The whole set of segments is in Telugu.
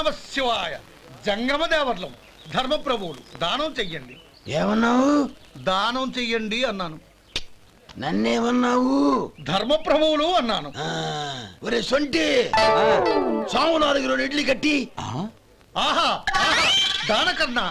నమ శివాయ. జంగమ దేవర్లం, ధర్మప్రభువులు, దానం చెయ్యండి. ఏమన్నావు? దానం చెయ్యండి అన్నాను. నన్నేమన్నావు? ధర్మప్రభువులు అన్నాను. ఒరే సొంటి, సోమనాథుకి 2 ఇడ్లీ కట్టి. ఆహా ఆహా, దానకన్నా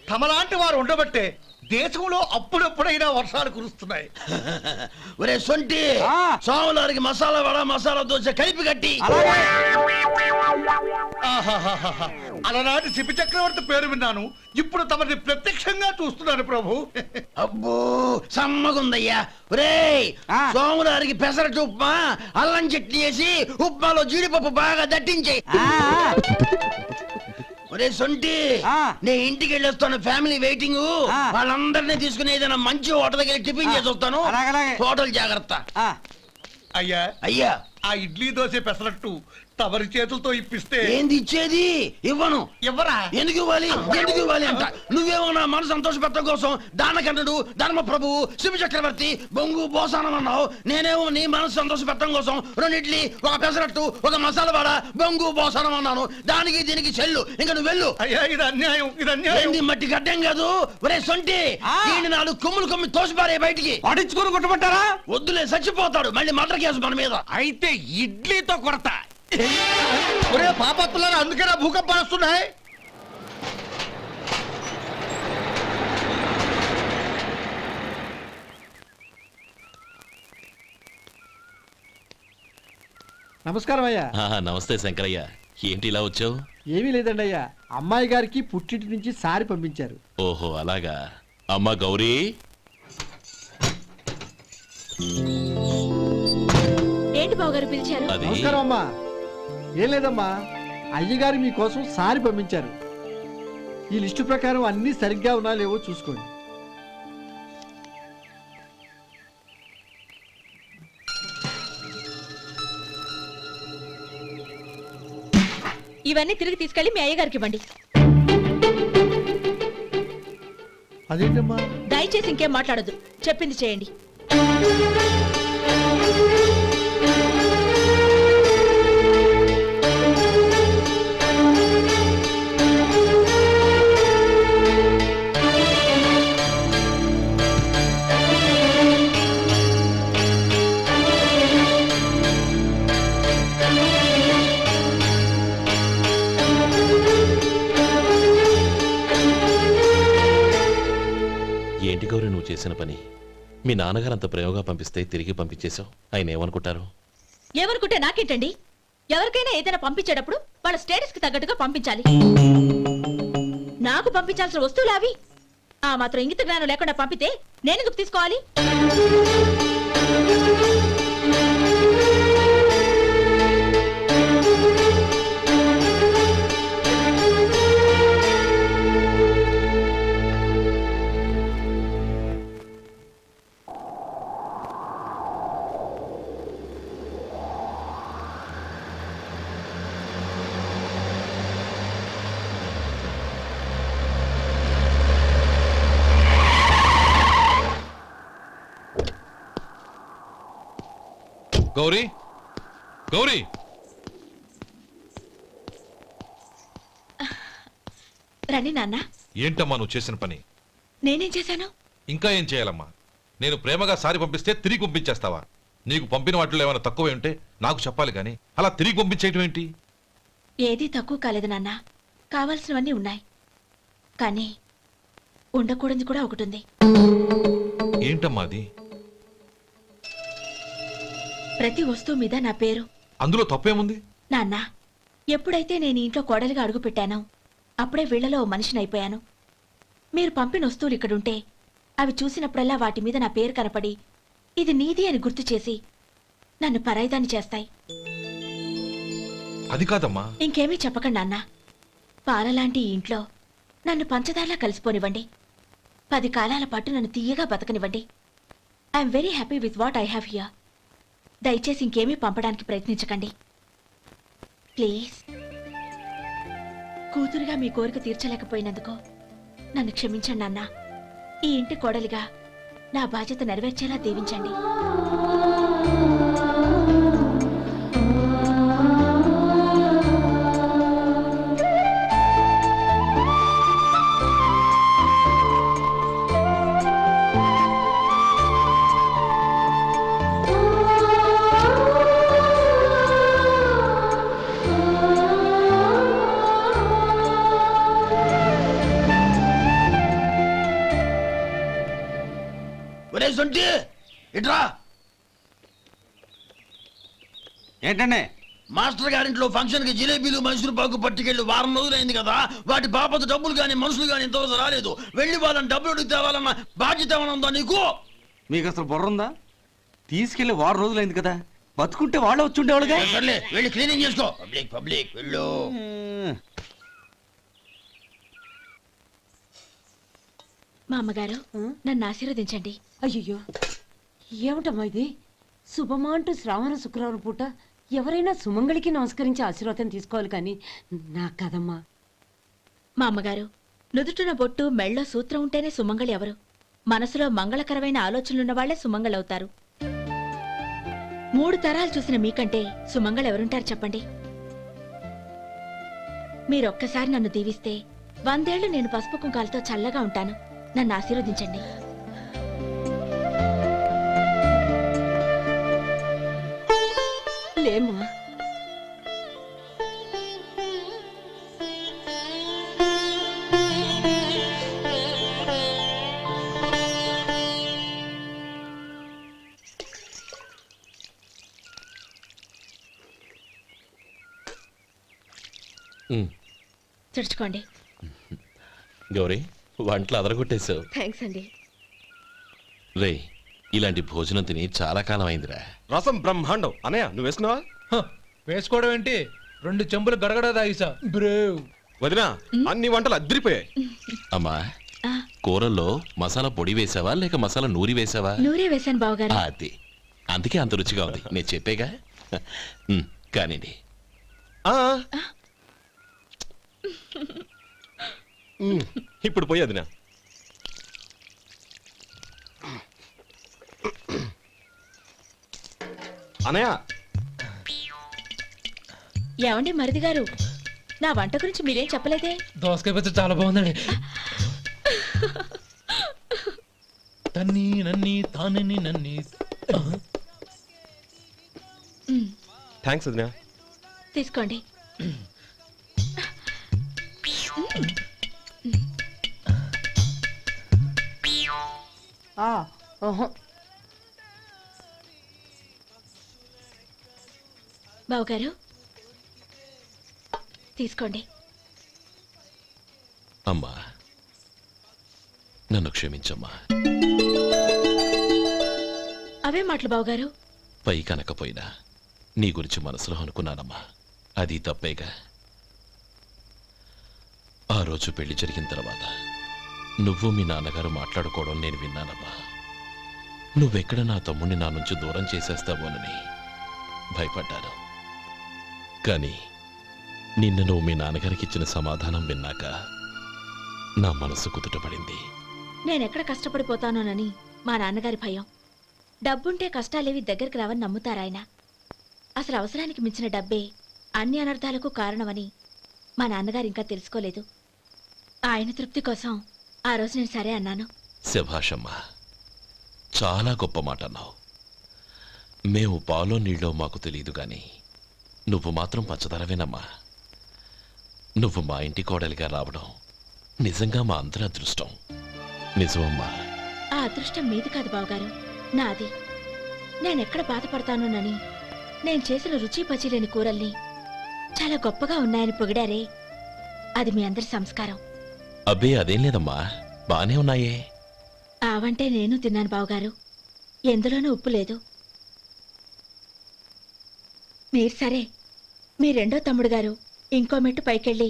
తమలాంటి వారు ఉండబట్టే దేశంలో అప్పుడప్పుడైనా వర్షాలు కురుస్తున్నాయి. ఒరే సొంటి, సోమనాథుకి మసాలా వడ మసాలా దోశ కలిపి కట్టి. ఆహాహాహా, అలనాటి శిపి చక్రవర్తి పేరు విన్నాను, ఇప్పుడు తమని ప్రత్యక్షంగా చూస్తున్నాను ప్రభు. అబ్బో సమ్మగుందయ్యా. ఒరే సోమనాథుకి పెసరట్టు ఉప్మా అల్లం చట్నీ వేసి ఉప్మాలో జీడిపప్పు బాగా దట్టించే. ఒరే సొంటి, నే ఇంటికి వెళ్ళొస్తాను, ఫ్యామిలీ వెయిటింగ్. వాళ్ళందరినీ తీసుకుని ఏదైనా మంచి హోటల్ దగ్గర టిఫిన్ చేసి వస్తాను. హోటల్ జాగ్రత్త. అయ్యా అయ్యా, ఆ ఇడ్లీ దోశ పెసరట్టు తమరి చేతులతో ఇప్పిస్తే. ఏంది ఇచ్చేది? ఇవ్వను. ఎవరా? ఎందుకు ఇవ్వాలి? ఎందుకు ఇవ్వాలి అంట. నువ్వేమో నా మనసు సంతోషపెట్టడం కోసం దానకంటుడు, ధర్మ ప్రభువు, శివ చక్రవర్తి, బొంగు బోసానం అన్నావు. నేనేమో నీ మనసు సంతోషపెట్టడం కోసం 2 ఇడ్లీ, 1 పెసరట్టు, 1 మసాలా వాడ, బొంగు బోసానం అన్నాను. దానికి దీనికి చెల్లు. ఇంకా నువ్వు వెళ్ళు. అయ్యా ఇది అన్యాయం, ఇది అన్యాయం. మట్టి గడ్డం కాదు. ఒరే సొంటి, దీన్ని 4 కొమ్ములు కొమ్మి తోసిపారే బయటికి. పడించుకుని కొట్టమంటారా? వద్దులే, చచ్చిపోతాడు. మళ్ళీ మర్డర్ కేసు మన మీద. అయితే ఇడ్లీతో కొడతా. ఒరే పాపత్తులారా, అందుకేనా భూకంపాలు వస్తున్నాయి? నమస్కారం అయ్యా. నమస్తే శంకరయ్య, ఏంటి ఇలా వచ్చావు? ఏమీ లేదండి అయ్యా, అమ్మాయి గారికి పుట్టింటి నుంచి సారి పంపించారు. ఓహో అలాగా. అమ్మా గౌరీ, ఏంటి బావగారు పిలిచారు? నమస్కారం అమ్మా. ఏం లేదమ్మా, అయ్యగారు మీకోసం సారి పంపించారు. ఈ లిస్టు ప్రకారం అన్ని సరిగ్గా ఉన్నా లేవో చూసుకోండి. ఇవన్నీ తిరిగి తీసుకెళ్లి మీ అయ్యగారికి ఇవ్వండి. అదేంటమ్మా? దయచేసి ఇంకేం మాట్లాడొద్దు, చెప్పింది చేయండి. ఏంటి గౌరీ నువ్వు చేసిన పని? మీ నాన్నగారు అంత ప్రేమగా పంపిస్తే తిరిగి పంపించేశావు. ఆయన ఏమనుకుంటారు? ఏమనుకుంటే నాకేంటండి? ఎవరికైనా ఏదైనా పంపించేటప్పుడు వాళ్ళ స్టేటస్ కి తగ్గట్టుగా పంపించాలి. నాకు పంపించాల్సిన వస్తువులు అవి. ఆ మాత్రం ఇంగిత జ్ఞానం లేకుండా పంపితే నేనెందుకు తీసుకోవాలి? గౌరీ, గౌరీ, రండి నాన్న. ఏంటమ్మా నువ్వు చేసిన పని? నేనేం చేశాను? ఇంకా ఏం చేయాలమ్మా? నేను ప్రేమగా సారి పంపిస్తే తిరిగి పంపించేస్తావా? నీకు పంపిన వాటిలో ఏమైనా తక్కువ ఉంటే నాకు చెప్పాలి, కానీ అలా తిరిగి పంపించేయటం ఏంటి? ఏదీ తక్కువ కాలేదు నాన్న, కావాల్సినవన్నీ ఉన్నాయి. కానీ ఉండకూడదు కూడా ఒకటి ఉంది. ఏంటమ్మా అది? ప్రతి వస్తువు మీద నా పేరు. అందులో తప్పేముంది? నాన్న, ఎప్పుడైతే నేను ఇంట్లో కోడలిగా అడుగు పెట్టానో అప్పుడే వీళ్లలో ఓ మనిషిని అయిపోయాను. మీరు పంపిన వస్తువులు ఇక్కడుంటే అవి చూసినప్పుడల్లా వాటి మీద నా పేరు కనపడి ఇది నీది అని గుర్తు చేసి నన్ను పరాయిదాన్ని చేస్తాయి. అది కాదమ్మా. ఇంకేమీ చెప్పకండి నాన్న. పాలలాంటి ఈ ఇంట్లో నన్ను పంచదారలా కలిసిపోనివ్వండి. 10 కాలాల పాటు నన్ను తీయగా బతకనివ్వండి. I'm very happy with what I have here. దయచేసి ఇంకేమీ పంపడానికి ప్రయత్నించకండి ప్లీజ్. కూతురుగా మీ కోరిక తీర్చలేకపోయినందుకు నన్ను క్షమించండి నాన్న. ఈ ఇంటి కోడలిగా నా బాధ్యత నెరవేర్చేలా దీవించండి. సొంటి ఇట్రా. ఏంటండి? మాస్టర్ గారింట్లో ఫంక్షన్ కి జిలేబీలు మైసూరు పాకు పట్టుకెళ్ళి వారం రోజులైంది కదా, వాటి బాపత డబ్బులు కానీ మనుషులు కానీ ఇంతవరకు రాలేదు. వెళ్ళి వాళ్ళని డబ్బులు అడిగి తేవాలన్న బాధ్యత ఏమైనా ఉందా నీకు? మీకు అసలు బుర్ర ఉందా? తీసుకెళ్లి వారం రోజులైంది కదా, బతుకుంటే వాళ్ళు వచ్చి ఉండేవాళ్ళుగా. సర్లే వెళ్ళి క్లీనింగ్ చేసుకో. పబ్లిక్ పబ్లిక్ వెళ్ళు. మా అమ్మగారు నన్ను ఆశీర్వదించండి. అయ్యో ఏమిటమ్మా ఇది? శుభమా అంటూ శ్రావణ శుక్రవారం పూట ఎవరైనా సుమంగళికి నమస్కరించి ఆశీర్వాదం తీసుకోవాలి కానీ నా కదమ్మా. మా అమ్మగారు నుదుటిన బొట్టు మెళ్ళో సూత్రం ఉంటేనే సుమంగళి ఎవరు? మనసులో మంగళకరమైన ఆలోచనలున్న వాళ్లే సుమంగళవుతారు. 3 తరాలు చూసిన మీకంటే సుమంగళ ఎవరుంటారు చెప్పండి? మీరొక్కసారి నన్ను దీవిస్తే 100 ఏళ్లు నేను పసుపు కుంకాలతో చల్లగా ఉంటాను. నన్ను ఆశీర్వదించండి. లేమ్మా. తుడుచుకోండి. గౌరీ వంటలు అదరగొట్టేశావు. థ్యాంక్స్ అండి. రే ఇలాంటి భోజనం తిని చాలా కాలం అయిందిరా. రసం బ్రహ్మాండం. అనయ్య నువ్వు వేసుకున్నావా? వేసుకోవడం ఏంటి, 2 చెంబులు గడగడ తాగిసా. బ్రేవ్ వదినా అన్ని వంటలు అద్దరిపోయాయి. అమ్మా ఆ, కూరల్లో మసాలా పొడి వేసావా లేక మసాలా నూరి వేసావా? నూరే వేశాను బావగారు. అది అందుకే అంత రుచిగా ఉంది. నేను చెప్పేగా. కానివ్వండి. ఆ. ఇప్పుడు పోయి వదినా. అనయ్య ఏమండి మరిది గారు, నా వంట గురించి మీరేం చెప్పలేదే? దోసకాయ పచ్చడి చాలా బాగుందండి. తన్ని నన్ని తానని నన్ని. థ్యాంక్స్ వదినా. తీసుకోండి. బావగారు తీసుకోండి. అమ్మా నన్ను క్షమించమ్మా. అవే మాటలు బావగారు. పై కనకపోయినా నీ గురించి మనసులో అనుకున్నానమ్మా. అది తప్పేగా. ఆ రోజు పెళ్లి జరిగిన తర్వాత నువ్వు మీ నాన్నగారు మాట్లాడుకోవడం నేను విన్నానమ్మా. నువ్వెక్కడ నా తమ్ముడిని నా నుంచి దూరం చేసేస్తావోనని భయపడ్డాను. కానీ నిన్న నువ్వు మీ నాన్నగారికి ఇచ్చిన సమాధానం విన్నాక నా మనసు కుదుటపడింది. నేనెక్కడ కష్టపడిపోతానోనని మా నాన్నగారి భయం. డబ్బుంటే కష్టాలేవి దగ్గరికి రావని నమ్ముతారాయన. అసలు అవసరానికి మించిన డబ్బే అన్ని అనర్థాలకు కారణమని మా నాన్నగారు ఇంకా తెలుసుకోలేదు. ఆయన తృప్తి కోసం ఆ రోజు నేను సరే అన్నాను. శభాషమ్మా, చాలా గొప్ప మాట అన్నావు. మేము పాలో నీళ్ళో మాకు తెలియదు గాని నువ్వు మాత్రం పచ్చదరవేనమ్మా. నువ్వు మా ఇంటి కోడలిగా రావడం నిజంగా మా అందరి అదృష్టం. నిజమమ్మా. ఆ అదృష్టం మీది కాదు బావగారు, నాది. నేనెక్కడ బాధపడతానోనని నేను చేసిన రుచి పచిలేని కూరల్ని చాలా గొప్పగా ఉన్నాయని పొగిడారే, అది మీ అందరి సంస్కారం. అబ్బే అదేం లేదమ్మా, బానే ఉన్నాయే. ఆవంటే నేను తిన్నాను బావగారు, ఎందులోనూ ఉప్పు లేదు. మీరు సరే, మీ రెండో తమ్ముడు గారు ఇంకో మెట్టు పైకెళ్ళి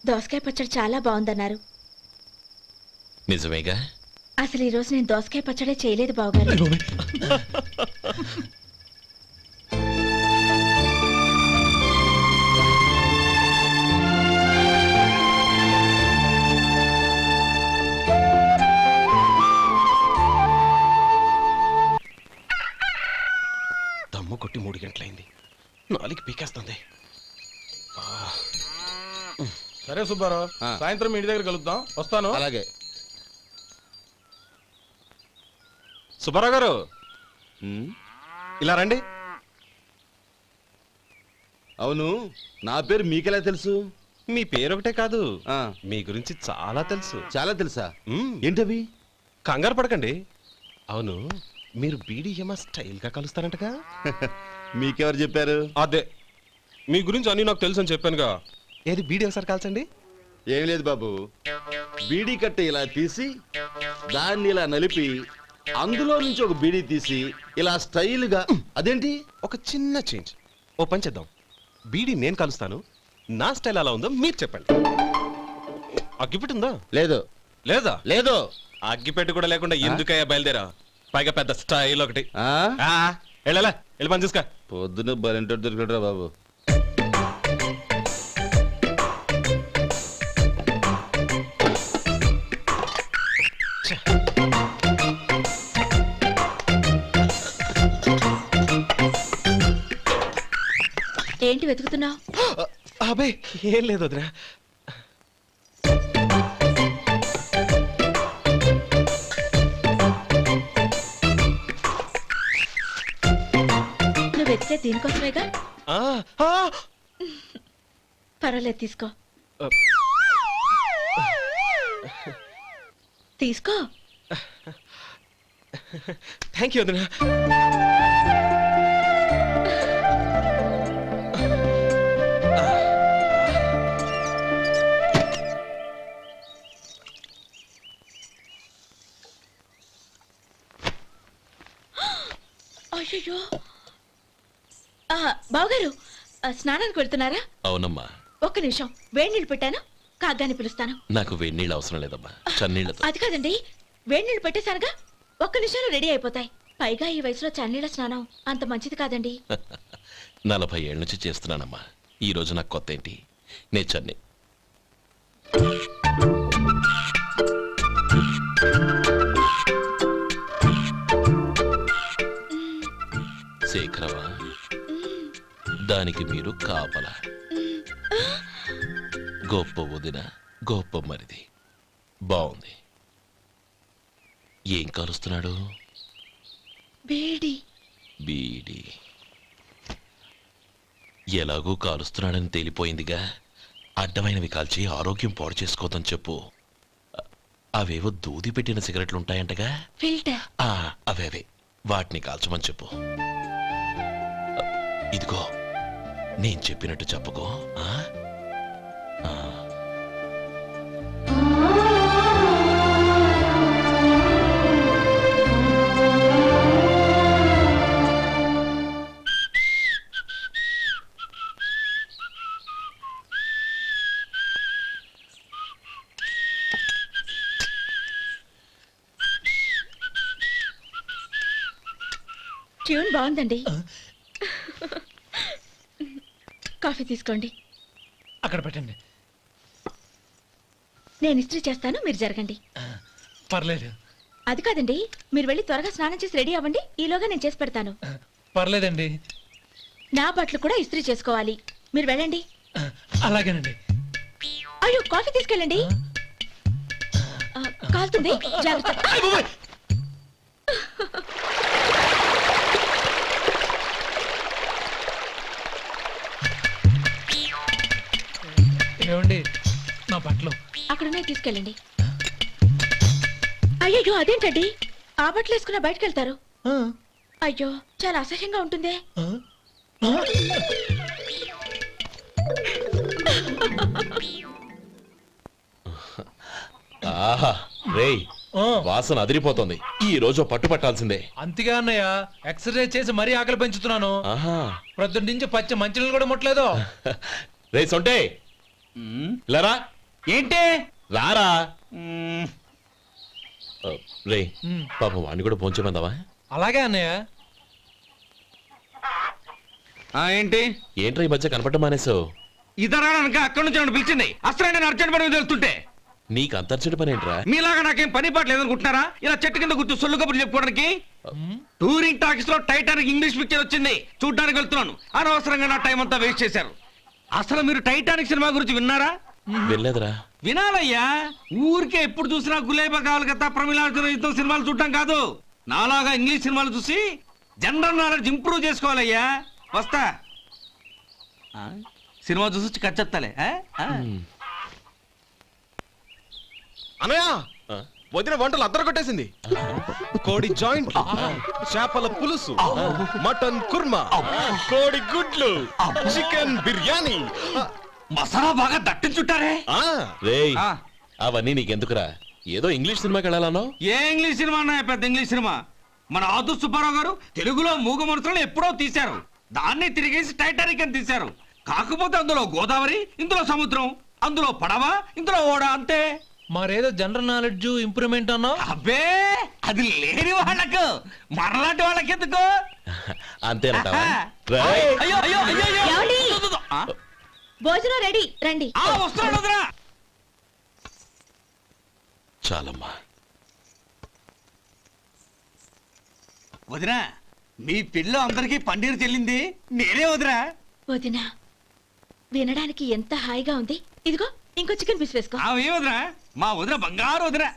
దోసకాయ పచ్చడి చాలా బాగుందన్నారు. నిజమేగా? అసలు ఈరోజు నేను దోసకాయ పచ్చడే చేయలేదు బావగారు. దమ్ము కొట్టి 3 గంటలైంది. 4కి పీకేస్తుంది. సరే సుబ్బారావు, సాయంత్రం మీ ఇంటి దగ్గర కలుద్దాం. వస్తాను. అలాగే. సుబ్బారావు గారు ఇలా రండి. అవును, నా పేరు మీకెలా తెలుసు? మీ పేరు ఒకటే కాదు, మీ గురించి చాలా తెలుసు. చాలా తెలుసా? మ్మ్. ఏంటవి? కంగారు పడకండి, అవును మీరు బీడీఎం స్టైల్ గా కలుస్తారంటగా? మీకెవరు చెప్పారు? అదే మీ గురించి అన్ని నాకు తెలుసు అని చెప్పానుగా. ఏది బీడీ ఒకసారి కాల్చండి. ఏం లేదు బాబు, బీడీ కట్ట ఇలా తీసి దాన్ని ఇలా నలిపి అందులో నుంచి ఒక బీడీ తీసి ఇలా స్టైల్గా. అదేంటి? ఒక చిన్న చేంజ్. ఓ పని చేద్దాం, బీడీ నేను కలుస్తాను, నా స్టైల్ అలా ఉందో మీరు చెప్పండి. అగ్గిపెట్టుందా? లేదు లేదా? లేదు. అగ్గిపెట్టు కూడా లేకుండా ఎందుకయ్యా బయలుదేరా? పైగా పెద్ద స్టైల్ ఒకటి. ఆ? వెళ్ళాలా, వెళ్ళి పని చూసుకో. పొద్దున్న బలింటో దొరికడరా బాబు. ఏంటి వెతుకుతున్నావు? అబే ఏం లేదు వదినా. నువ్వు వెతికే దీనికోసమేగా. ఆ, ఆ, పర్వాలేదు, తీసుకో. ఆ. తీసుకో. థ్యాంక్ యూ వదినా. అయ్యో, బావగారు స్నానానికి వెళ్తున్నారా? అవునమ్మా. ఒక్క నిమిషం, వేడి నీళ్ళు పెట్టాను, కాగ్గాని పిలుస్తాను. నాకు వేడి నీళ్ళు అవసరం లేదమ్మా, చన్నీళ్ళతో. అది కాదండి, వేడి నీళ్ళు పెట్టేశానుగా, ఒక్క నిమిషంలో రెడీ అయిపోతాయి. పైగా ఈ వయసులో చన్నీళ్ళ స్నానం అంత మంచిది కాదండి. 40 ఏళ్ళ నుంచి చేస్తున్నానమ్మా. ఈ రోజు నాకు కొత్త ఏంటి? నే చన్ని. శేఖరవా, దానికి మీరు కాపలా. గొప్ప వదిన, గొప్ప మరిది. బాగుంది. ఏం కలుస్తున్నాడు? బీడి. బీడి ఎలాగూ కాలుస్తున్నాడని తేలిపోయిందిగా. అడ్డమైనవి కాల్చి ఆరోగ్యం పాడు చేసుకోదని చెప్పు. అవేవో దూది పెట్టిన సిగరెట్లు ఉంటాయంటగా. ఫిల్టర్. అవే వాటిని కాల్చమని చెప్పు. ఇదిగో నేను చెప్పినట్టు చెప్పుకో. ట్యూన్ బాగుందండి. కాఫీ తీసుకోండి. అక్కడ పెట్టండి. నేను ఇస్త్రీ చేస్తాను, మీరు జరగండి. పర్లేదు. అది కాదండి, మీరు వెళ్ళి త్వరగా స్నానం చేసి రెడీ అవ్వండి, ఈలోగా నేను చేసి పెడతాను. పర్లేదండి. నా బట్టలు కూడా ఇస్త్రీ చేసుకోవాలి, మీరు వెళ్ళండి. అలాగేనండి. అయ్యో, కాఫీ తీసుకెళ్ళండి. కాలుతుంది, జాగ్రత్త. ఏమండి, నా బట్టలు అక్కడున్నా తీసుకెళ్ళండి. అయ్యో, అదేంటండి, ఆ బట్టలు వేసుకున్న బయటకు వెళ్తారు? అయ్యో, చాలా అసహ్యంగా ఉంటుందే. ఆహా రేయ్, వాసన అదిరిపోతుంది. ఈ రోజు పట్టు పట్టాల్సిందే. అంతగా అన్నయ్య, ఎక్సర్సైజ్ చేసి మరీ ఆకలి పెంచుతున్నాను. ఆహా, ప్రొద్దున నుంచి పచ్చ మంచినీళ్ళు కూడా ముట్టలేదు. రే సొంటే, లరా. ఏంటి? రారా. రే పాపం వాడిని కూడా పోంచమందావా? అలాగే అన్నయ్య. ఏంటి? ఏంట్రా ఈ మధ్య కనపడడం మానేసావు? ఇద్దరు అక్కడి నుంచి నన్ను పిలిచింది. అసలు నేను అర్జెంట్ పని మీద వెళ్తుంటే నీకు అంతర్చడి పని ఏంట్రా? మీలాగా నాకేం పని పాట లేదనుకుంటున్నారా? ఇలా చెట్టు కింద కూర్చో సొల్లు కబుర్లు చెప్పుకోవడానికి. టూరింగ్ టాకీస్ లో టైటానిక్ ఇంగ్లీష్ పిక్చర్ వచ్చింది, చూడ్డానికి వెళ్తున్నాను. అనవసరంగా నా టైం అంతా వేస్ట్ చేశారు. అసలు మీరు టైటానిక్ సినిమా గురించి విన్నారా? వెళ్ళలేదురా. వినాలయ్యా. ఊరికే ఎప్పుడు చూసినా గులేబా కావాలి కదా, ప్రమిళార్జున యుద్ధం సినిమాలు చూడటం కాదు. నాలాగా ఇంగ్లీష్ సినిమాలు చూసి జనరల్ నాలెడ్జ్ ఇంప్రూవ్ చేసుకోవాలయ్యా. వస్తా. సినిమా చూసి కచ్చెత్తాలే. అనయ్య, వదిన వంటలు అద్దరు కొట్టేసింది. కోడి జాయింట్, చేపల పులుసు, మటన్ కుర్మా, కోడి గుడ్లు, చికెన్ బిర్యానీ. మసాలా బాగా దట్టించుంటారే. ఆ, రేయ్ అవన్నీ నీకెందుకురా? ఏదో ఇంగ్లీష్ సినిమాకి వెళ్ళాలన్నావు. ఏ ఇంగ్లీష్ సినిమా అన్నా పెద్ద ఇంగ్లీష్ సినిమా. మన ఆదు సుబ్బారావు గారు తెలుగులో మూగ మనుషులను ఎప్పుడో తీశారు. దాన్ని తిరిగేసి టైటానిక్ అని తీశారు. కాకపోతే అందులో గోదావరి, ఇందులో సముద్రం, అందులో పడవ, ఇందులో ఓడ, అంతే. మరేదో జనరల్ నాలెడ్జ్ ఇంప్రూవ్మెంట్ అన్నావు. అబ్బే అది లేని వాళ్ళకు మరలాంటి వాళ్ళకి ఎందుకు? అంతేనంటావా? ఆహా. రేయ్, అయ్యో అయ్యో అయ్యో అయ్యో. ఏమండి? ఆ? భోజనం రెడీ, రండి. ఆ, వస్తున్నాడు వదినా. చాలమ్మా. వదినా మీ పిల్ల అందరికీ పన్నీరు చెల్లింది నేనే వదినా. వదినా, వినడానికి ఎంత హాయిగా ఉంది. ఇదిగో ఇంకో చికెన్ పీస్ వేసుకో. ఏ వదినా, మా వదిన బంగారు వదినా.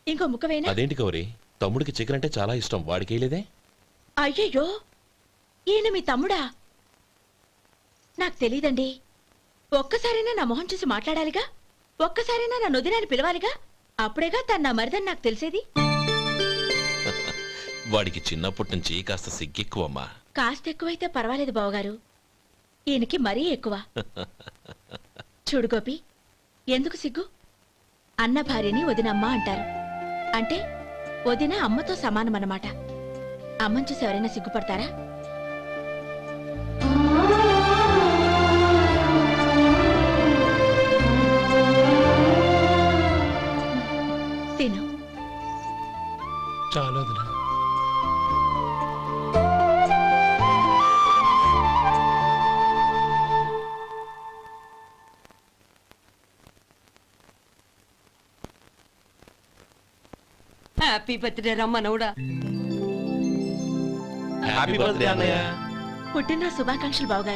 ఇంకో ముక్క వేయనా? అదేంటి గౌరీ, తమ్ముడికి చికెన్ అంటే చాలా ఇష్టం, వాడికి వేయలేదే? అయ్యయ్యో, ఈయన మీ తమ్ముడా? నాకు తెలీదండి. ఒక్కసారైనా నా మొహం చూసి మాట్లాడాలిగా, ఒక్కసారైనా నా నొదినాన్ని పిలవాలిగా, అప్పుడేగా తన నా మరిదని నాకు తెలిసేది. వాడికి చిన్నప్పటి నుంచి కాస్త సిగ్గెక్కువమ్మా. కాస్త ఎక్కువైతే పర్వాలేదు బావగారు, ఈయనకి మరీ ఎక్కువ. చూడు గోపి, ఎందుకు సిగ్గు? అన్న భార్యని వదినమ్మ అంటారు. అంటే వదిన అమ్మతో సమానమన్నమాట. అమ్మని చూసి ఎవరైనా సిగ్గుపడతారా? తిను. చాలా వదినా. హ్యాపీ బర్త్డే రమ్మనవుడా. హ్యాపీ బర్త్డే అన్నయ్య. పుట్టిన శుభాకాంక్షలు బావగారు.